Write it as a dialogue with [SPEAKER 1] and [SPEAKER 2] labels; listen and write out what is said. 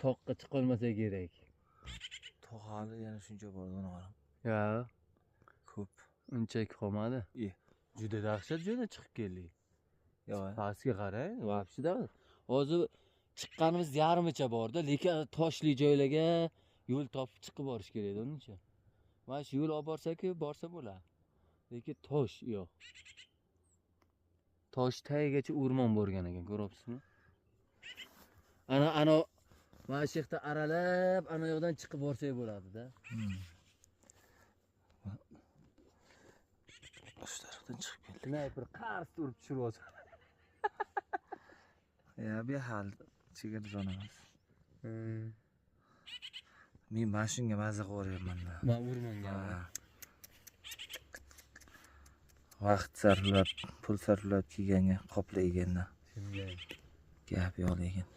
[SPEAKER 1] toqqa chiqolmasa kerak.
[SPEAKER 2] Toq hali yana shuncha bor uni qarang.
[SPEAKER 1] Ya,
[SPEAKER 2] Ko'p.
[SPEAKER 1] unchaki qolmadi. Juda dahshat joydan chiqib keldik.
[SPEAKER 2] Yo'q.
[SPEAKER 1] Pastga qarang, vobshida. Hozir chiqqanimiz yarmicha borda, lekin toshli joylarga yo'l topib chiqib borish kerak edi uncha. Mana shu yo'l olib borsa-ku, borsa bo'ladi. Lekin tosh yo'q. Tosh tagigacha o'rmon bo'lgan ekan, ko'ryapsizmi? Ana mana shu yerda aralab, ana yoqdan chiqib borsak bo'ladi-da.
[SPEAKER 2] Shu tarafdan chiqib keldik.
[SPEAKER 1] Sniper qars urib tushiryapti.
[SPEAKER 2] Ya, bu hal chegara zon emas. Men mana shunga mazza qilyapman-da.
[SPEAKER 1] Men o'rmonga.
[SPEAKER 2] Vaqt sarflab, pul sarflab kelganga qoplayganda.
[SPEAKER 1] Shunday.
[SPEAKER 2] Gap yo'q lekin.